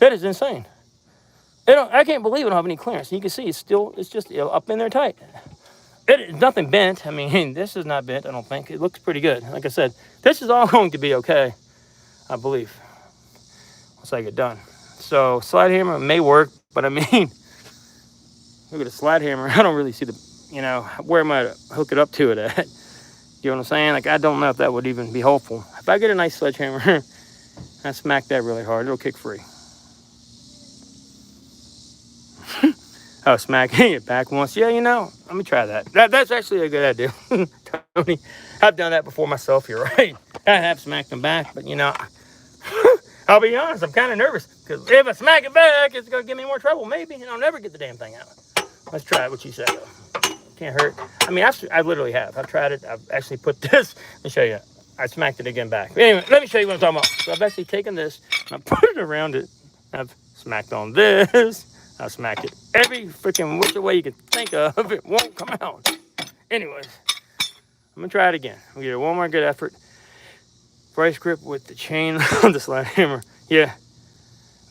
That is insane. I can't believe it don't have any clearance. You can see it's just up in there tight. It's nothing bent. I mean, this is not bent, I don't think. It looks pretty good. Like I said, this is all going to be okay, I believe, once I get done. So slide hammer may work, but I mean, look at the slide hammer. I don't really see where am I to hook it up to it at? You know what I'm saying? Like, I don't know if that would even be helpful. If I get a nice sledgehammer, I smack that really hard, it'll kick free. Oh, smacking it back once. Yeah, let me try that. That's actually a good idea, Tony. I've done that before myself, you're right. I have smacked them back, but I'll be honest, I'm kind of nervous, because if I smack it back, it's going to give me more trouble, maybe, and I'll never get the damn thing out. Let's try it, what you said, though. Can't hurt. I mean, I literally have. I've tried it. I've actually put this. Let me show you. I smacked it again back. Anyway, let me show you what I'm talking about. So I've actually taken this, and I put it around it. I've smacked on this. I've smacked it every freaking which way you can think of. It won't come out. Anyways, I'm going to try it again. We'll give it one more good effort. Vice grip with the chain on the slide hammer. Yeah,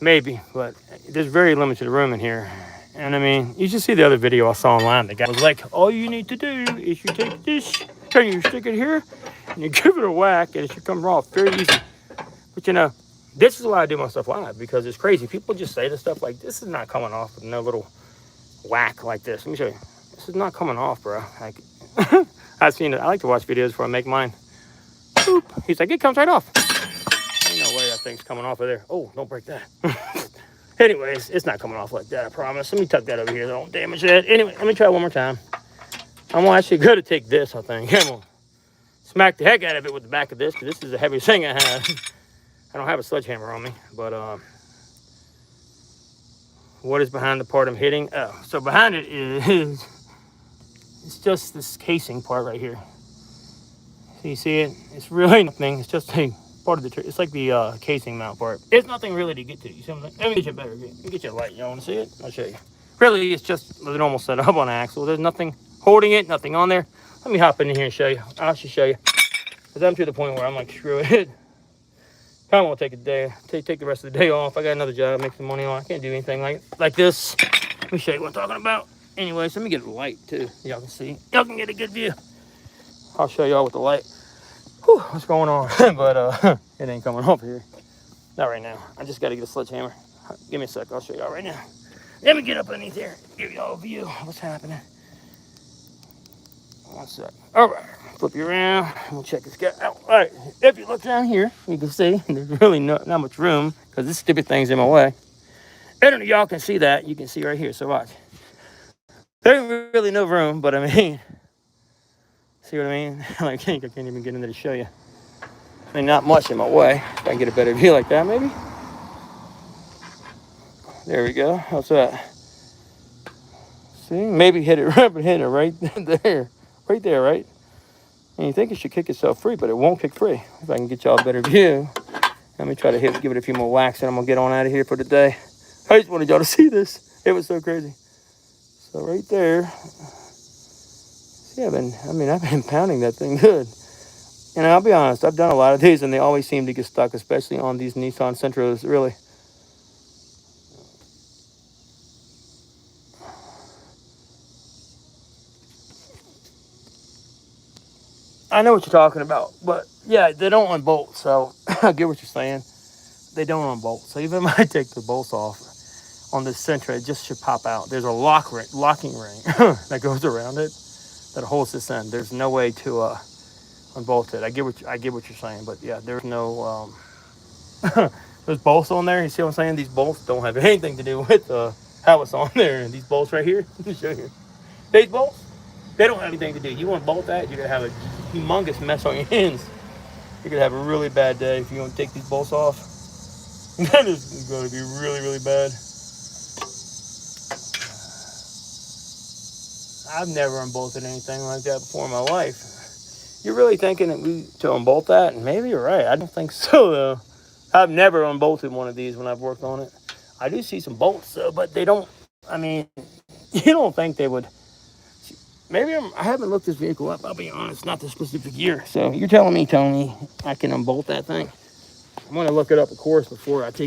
maybe, but there's very limited room in here. And I mean, you should see the other video I saw online. The guy was like, all you need to do is you take this and you stick it here and you give it a whack and it should come off very easy. But this is why I do my stuff live, because it's crazy. People just say this stuff like, this is not coming off with no little whack like this. Let me show you. This is not coming off, bro. Like, I've seen it. I like to watch videos before I make mine. Boop. He's like, it comes right off. Ain't no way that thing's coming off of there. Oh, don't break that. Anyways, it's not coming off like that, I promise. Let me tuck that over here. Don't damage that. Anyway, let me try one more time. I'm actually going to take this, I think. I'm going to smack the heck out of it with the back of this, because this is the heaviest thing I have. I don't have a sledgehammer on me, but what is behind the part I'm hitting? Oh, so behind it is, it's just this casing part right here. So you see it? It's really nothing. It's just a part of the tree. It's like the casing mount part. It's nothing really to get to. You see what I'm saying? Let me get you a better view. Let me get you a light. You want to see it? I'll show you. Really, it's just the normal setup on an axle. There's nothing holding it, nothing on there. Let me hop in here and show you. I'll just show you. Because I'm to the point where I'm like, screw it. I won't take a day. Take the rest of the day off. I got another job, make some money on. I can't do anything like this. Let me show you what I'm talking about. Anyways, let me get a light too. Y'all can see. Y'all can get a good view. I'll show y'all with the light. Whew, what's going on? But it ain't coming off here. Not right now. I just got to get a sledgehammer. Give me a sec. I'll show y'all right now. Let me get up underneath here. Give y'all a view of what's happening. One sec. All right. Flip you around. We'll check this guy out. All right. If you look down here, you can see there's really not much room, because this stupid thing's in my way. I don't know if y'all can see that. You can see right here. So watch. There ain't really no room, but I mean, see what I mean? Like, I can't even get in there to show you. I mean, not much in my way. If I can get a better view like that, maybe. There we go. How's that? See? Maybe hit it right there. Right there, right? And you think it should kick itself free, but it won't kick free. If I can get y'all a better view. Let me try to give it a few more whacks, and I'm going to get on out of here for the day. I just wanted y'all to see this. It was so crazy. So right there. See, I've been pounding that thing good. And I'll be honest, I've done a lot of these, and they always seem to get stuck, especially on these Nissan Sentras, really. I know what you're talking about, but yeah, they don't unbolt, so I get what you're saying. They don't unbolt, so even if I take the bolts off on this Sentra, it just should pop out. There's a locking ring that goes around it that holds this in. There's no way to unbolt it. I get what you're saying, but yeah, there's no there's bolts on there. You see what I'm saying? These bolts don't have anything to do with how it's on there. And these bolts right here, let me show you. These bolts, they don't have anything to do. You want to bolt that, you're gonna have a humongous mess on your hands. You're gonna have a really bad day if you want to take these bolts off. That is going to be really, really bad. I've never unbolted anything like that before in my life. You're really thinking to unbolt that? And maybe you're right. I don't think so, though. I've never unbolted one of these when I've worked on it. I do see some bolts, though, but they don't, I mean, you don't think they would. Maybe I haven't looked this vehicle up, I'll be honest, not the specific year. So you're telling me, Tony, I can unbolt that thing? I'm going to look it up, of course, before I take